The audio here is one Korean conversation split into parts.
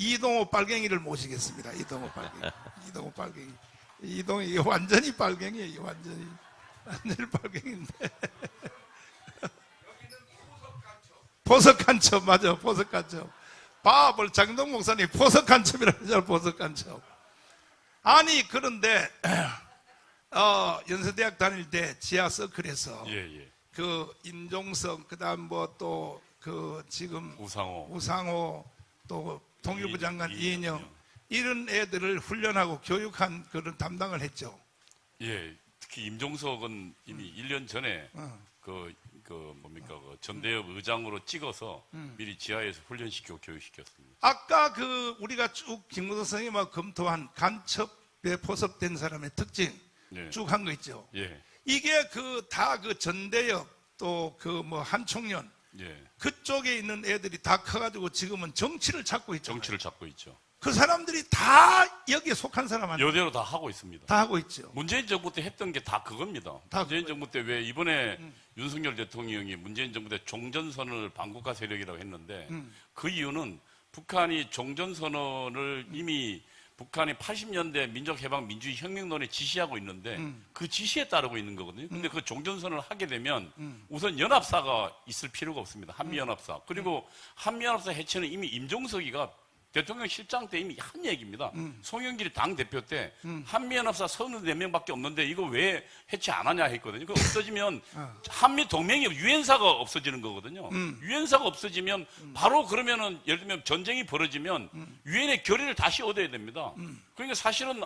이동호 빨갱이를 모시겠습니다. 이동호 빨갱이. 이동호 빨갱이. 이동이 완전히 빨갱이에요. 완전히 빨갱인데. 보석간첩 맞아. 보석간첩. 밥을 장동 목사님 보석간첩이라고 하죠. 보석간첩. 아니 그런데 연세대학 다닐 때 지하 서클에서 그 임종석 그다음 뭐 또 그 지금 우상호 또 통일부 장관 이인영 이런 애들을 훈련하고 교육한 그런 담당을 했죠. 예, 특히 임종석은 이미 1년 전에 그 전대협 의장으로 찍어서 미리 지하에서 훈련시키고 교육시켰습니다. 아까 그 우리가 쭉 김무성 선생님하고 검토한 간첩에 포섭된 사람의 특징 쭉 한 거 있죠. 이게 그 다 그 전대협 또 그 뭐 한총련 그쪽에 있는 애들이 다 커가지고 지금은 정치를 찾고 있죠. 정치를 잡고 있죠. 그 사람들이 다 여기에 속한 사람 아니에요? 여대로 다 하고 있습니다. 다 하고 있죠. 문재인 정부 때 했던 게 다 그겁니다. 문재인 정부 때 왜 이번에 윤석열 대통령이 문재인 정부 때 종전선언을 반국가 세력이라고 했는데 그 이유는 북한이 종전선언을 이미 북한이 80년대 민족해방 민주주의 혁명론에 지시하고 있는데 그 지시에 따르고 있는 거거든요. 근데 그 종전선언을 하게 되면 우선 연합사가 있을 필요가 없습니다. 한미연합사. 그리고 한미연합사 해체는 이미 임종석이가 대통령 실장 때 이미 한 얘기입니다. 송영길이 당대표 때 한미연합사 34명밖에 없는데 이거 왜 해체 안 하냐 했거든요. 그거 없어지면 한미동맹이 유엔사가 없어지는 거거든요. 유엔사가 없어지면 바로 그러면은 예를 들면 전쟁이 벌어지면 유엔의 결의를 다시 얻어야 됩니다. 그러니까 사실은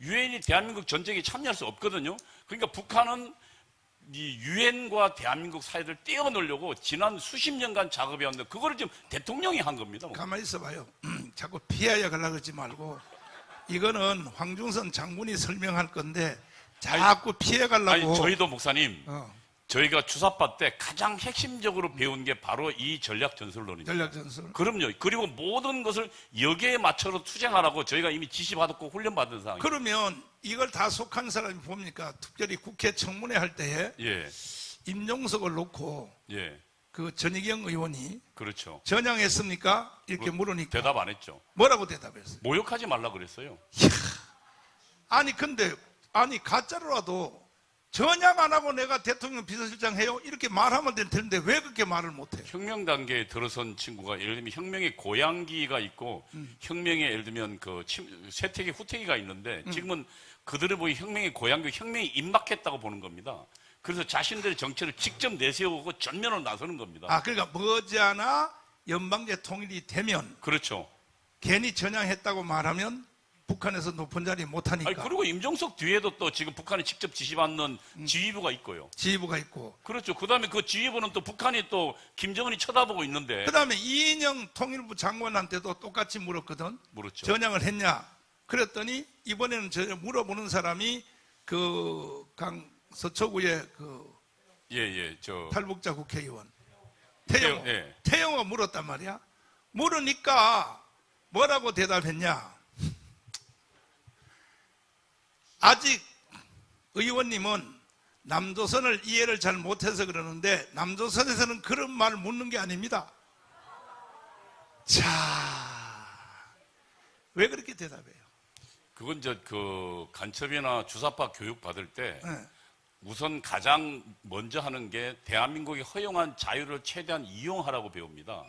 유엔이 대한민국 전쟁에 참여할 수 없거든요. 그러니까 북한은 이 유엔과 대한민국 사이를 떼어놓으려고 지난 수십 년간 작업해왔는데 그거를 지금 대통령이 한 겁니다. 가만히 있어봐요. 자꾸 피하여 가려고 하지 말고 이거는 황중선 장군이 설명할 건데 자꾸 피해 가려고. 아니 저희도 목사님 저희가 주사파 때 가장 핵심적으로 배운 게 바로 이 전략전술론입니다. 전략전술. 그럼요. 그리고 모든 것을 여기에 맞춰서 투쟁하라고 저희가 이미 지시받았고 훈련받은 상황이에요. 그러면 이걸 다 속한 사람이 뭡니까? 특별히 국회 청문회 할 때에 임종석을 놓고 그 전희경 의원이 그렇죠. 전향했습니까? 이렇게 물으니까 대답 안 했죠. 뭐라고 대답했어요? 모욕하지 말라 그랬어요. 아니 근데 가짜로라도 전향 안 하고 내가 대통령 비서실장 해요? 이렇게 말하면 될 텐데 왜 그렇게 말을 못해요? 혁명 단계에 들어선 친구가 예를 들면 혁명의 고양기가 있고 혁명의 예를 들면 그 쇠퇴기 후퇴기가 있는데 지금은 그들을 보기 혁명의 고양기, 혁명이 임박했다고 보는 겁니다. 그래서 자신들의 정체를 직접 내세우고 전면으로 나서는 겁니다. 아, 그러니까 머지않아 연방제 통일이 되면 그렇죠. 괜히 전향했다고 말하면 북한에서 높은 자리 못하니까. 아니, 그리고 임종석 뒤에도 또 지금 북한이 직접 지시받는 지휘부가 있고요. 지휘부가 있고. 그렇죠. 그 다음에 그 지휘부는 또 북한이 또 김정은이 쳐다보고 있는데. 그 다음에 이인영 통일부 장관한테도 똑같이 물었거든. 물었죠. 전향을 했냐? 그랬더니 이번에는 전혀 물어보는 사람이 그 서초구의 그 탈북자 국회의원 태영호가 물었단 말이야. 물으니까 뭐라고 대답했냐? 아직 의원님은 남조선을 이해를 잘 못해서 그러는데 남조선에서는 그런 말을 묻는 게 아닙니다. 자, 왜 그렇게 대답해요? 그건 그 간첩이나 주사파 교육 받을 때 우선 가장 먼저 하는 게 대한민국이 허용한 자유를 최대한 이용하라고 배웁니다.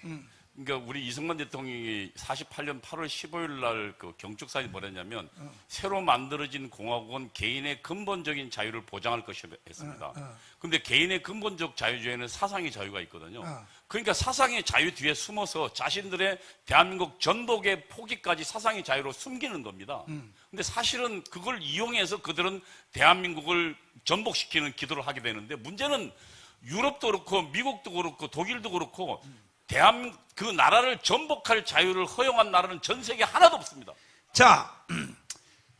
그러니까 우리 이승만 대통령이 48년 8월 15일 날 그 경축사에 뭐랬냐면 새로 만들어진 공화국은 개인의 근본적인 자유를 보장할 것이라 했습니다. 그런데 개인의 근본적 자유주의에는 사상의 자유가 있거든요. 그러니까 사상의 자유 뒤에 숨어서 자신들의 대한민국 전복의 포기까지 사상의 자유로 숨기는 겁니다. 근데 사실은 그걸 이용해서 그들은 대한민국을 전복시키는 기도를 하게 되는데 문제는 유럽도 그렇고 미국도 그렇고 독일도 그렇고 그 나라를 전복할 자유를 허용한 나라는 전 세계 하나도 없습니다. 자,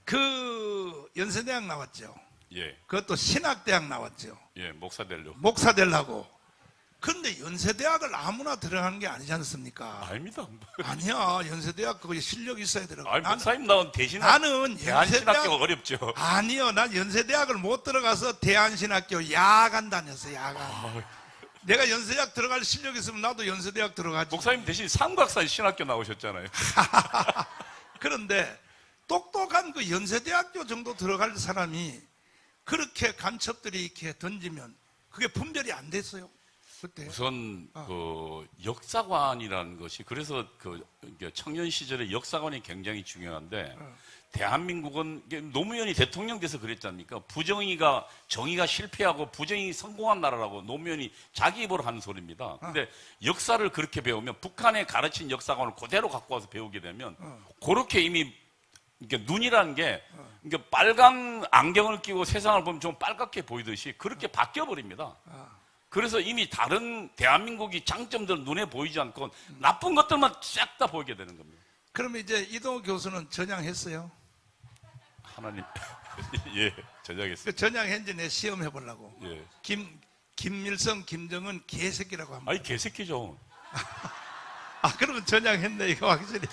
그 연세대학 나왔죠. 그것도 신학대학 나왔죠. 목사 되려고. 목사 되려고. 그런데 연세대학을 아무나 들어가는 게 아니지 않습니까? 아닙니다. 아니야. 연세대학 그거 실력 있어야 들어가. 아니, 목사님 나온 나는 대한신학교가 어렵죠. 아니요. 난 연세대학을 못 들어가서 대한신학교 야간 다녔어. 야간. 내가 연세대학 들어갈 실력이 있으면 나도 연세대학 들어가지. 목사님 대신 상박산 신학교 나오셨잖아요. 그런데 똑똑한 그 연세대학교 정도 들어갈 사람이 그렇게 간첩들이 이렇게 던지면 그게 분별이 안 됐어요. 그때. 우선 그 역사관이라는 것이 그래서 그 청년 시절에 역사관이 굉장히 중요한데 대한민국은 노무현이 대통령 돼서 그랬지 않습니까? 부정의가 정의가 실패하고 부정이 성공한 나라라고 노무현이 자기 입으로 하는 소리입니다. 근데 역사를 그렇게 배우면 북한에 가르친 역사관을 그대로 갖고 와서 배우게 되면 그렇게 이미 이게 눈이라는 게 이게 빨간 안경을 끼고 세상을 보면 좀 빨갛게 보이듯이 그렇게 바뀌어 버립니다. 그래서 이미 다른 대한민국이 장점들 눈에 보이지 않고 나쁜 것들만 싹 다 보이게 되는 겁니다. 그러면 이제 이동욱 교수는 전향했어요? 하나님, 예, 전향했어요. 그 전향했는지 내 시험해 보려고. 예. 김일성, 김정은 개새끼라고 합니다. 아니, 개새끼죠. 그러면 전향했네, 이거 확실히.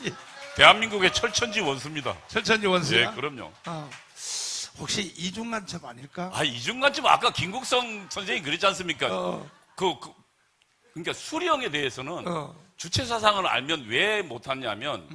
대한민국의 철천지 원수입니다. 철천지 원수야? 예, 그럼요. 혹시 이중간첩 아닐까? 이중간첩 아까 김국성 선생님이 그랬지 않습니까? 그러니까 수령에 대해서는 주체 사상을 알면 왜 못하냐면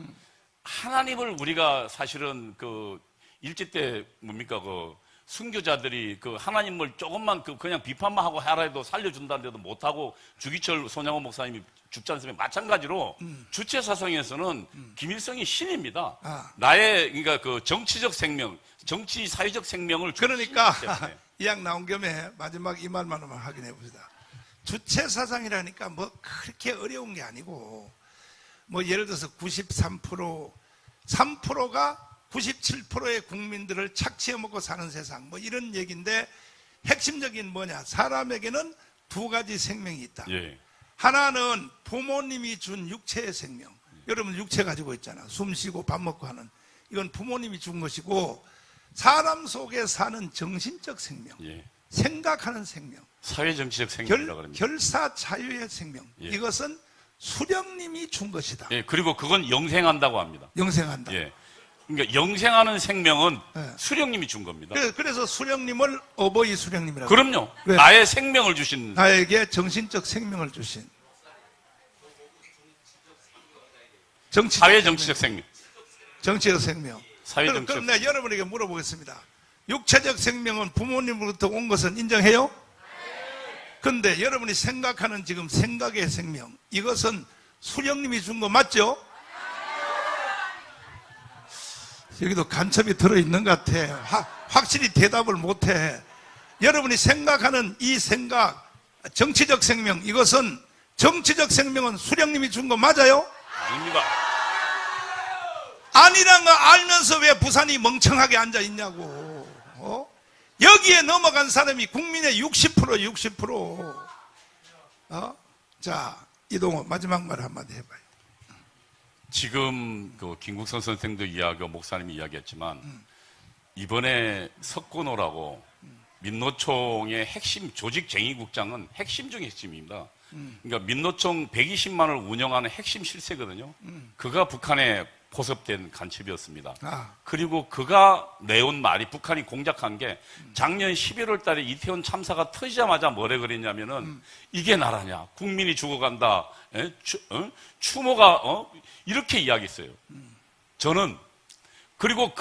하나님을 우리가 사실은 그 일제 때 뭡니까 그 순교자들이 그 하나님을 조금만 그냥 비판만 하고 하라 해도 살려준다는데도 못하고 주기철 손양호 목사님이 죽지 않습니까? 마찬가지로 주체 사상에서는 김일성이 신입니다. 나의 그러니까 그 정치적 생명, 정치 사회적 생명을 그러니까 이약 나온 겸에 마지막 이 말만 확인해 봅시다. 주체 사상이라니까 뭐 그렇게 어려운 게 아니고 뭐 예를 들어서 3%가 97%의 국민들을 착취해 먹고 사는 세상 뭐 이런 얘기인데 핵심적인 뭐냐? 사람에게는 두 가지 생명이 있다. 예. 하나는 부모님이 준 육체의 생명. 여러분 육체 가지고 있잖아. 숨 쉬고 밥 먹고 하는. 이건 부모님이 준 것이고 사람 속에 사는 정신적 생명. 예. 생각하는 생명. 사회정치적 생명이라고 합니다. 결사 자유의 생명. 예. 이것은 수령님이 준 것이다. 예, 그리고 그건 영생한다고 합니다. 영생한다. 예. 그러니까 영생하는 생명은 예. 수령님이 준 겁니다. 그래서 수령님을 어버이 수령님이라고. 그럼요. 왜? 나의 생명을 주신. 나에게 정신적 생명을 주신. 사회정치적 생명. 정치적 생명. 사회정치적 그럼 내가 여러분에게 물어보겠습니다. 육체적 생명은 부모님으로부터 온 것은 인정해요? 근데 여러분이 생각하는 지금 생각의 생명, 이것은 수령님이 준 거 맞죠? 여기도 간첩이 들어있는 것 같아. 확실히 대답을 못해. 여러분이 생각하는 이 생각, 정치적 생명, 이것은 정치적 생명은 수령님이 준 거 맞아요? 아닙니다. 아니란 거 알면서 왜 부산이 멍청하게 앉아 있냐고. 여기에 넘어간 사람이 국민의 60%. 자, 이동호 마지막 말 한마디 해봐요. 지금 그 김국선 선생도 이야기하고 목사님이 이야기했지만 이번에 석고노라고 민노총의 핵심 조직쟁의국장은 핵심 중의 핵심입니다. 그러니까 민노총 120만을 운영하는 핵심 실세거든요. 그가 북한에 포섭된 간첩이었습니다. 그리고 그가 내온 말이 북한이 공작한 게 작년 11월 달에 이태원 참사가 터지자마자 뭐래 그랬냐면은 이게 나라냐. 국민이 죽어간다. 추모가 이렇게 이야기했어요. 저는 그리고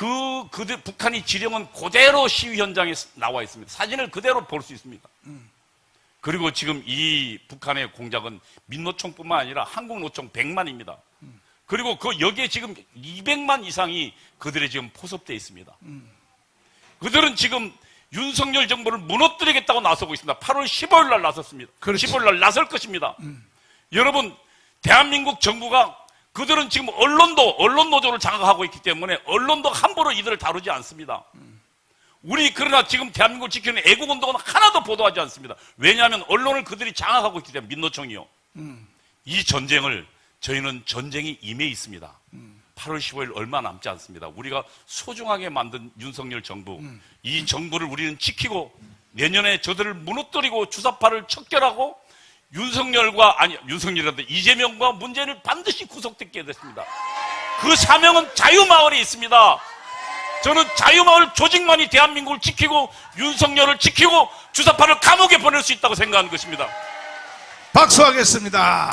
그들 북한이 지령은 그대로 시위 현장에 나와 있습니다. 사진을 그대로 볼 수 있습니다. 그리고 지금 이 북한의 공작은 민노총뿐만 아니라 한국노총 100만입니다. 그리고 여기에 지금 200만 이상이 그들의 지금 포섭되어 있습니다. 그들은 지금 윤석열 정부를 무너뜨리겠다고 나서고 있습니다. 8월 15일 날 나섰습니다. 그렇지. 15일 날 나설 것입니다. 여러분, 대한민국 정부가 그들은 지금 언론 노조를 장악하고 있기 때문에 언론도 함부로 이들을 다루지 않습니다. 그러나 지금 대한민국을 지키는 애국운동은 하나도 보도하지 않습니다. 왜냐하면 언론을 그들이 장악하고 있기 때문에 민노총이요. 이 전쟁을 저희는 전쟁이 임해 있습니다. 8월 15일 얼마 남지 않습니다. 우리가 소중하게 만든 윤석열 정부, 이 정부를 우리는 지키고 내년에 저들을 무너뜨리고 주사파를 척결하고 윤석열이라도 이재명과 문재인을 반드시 구속되게 됐습니다. 그 사명은 자유마을에 있습니다. 저는 자유마을 조직만이 대한민국을 지키고 윤석열을 지키고 주사파를 감옥에 보낼 수 있다고 생각하는 것입니다. 박수하겠습니다.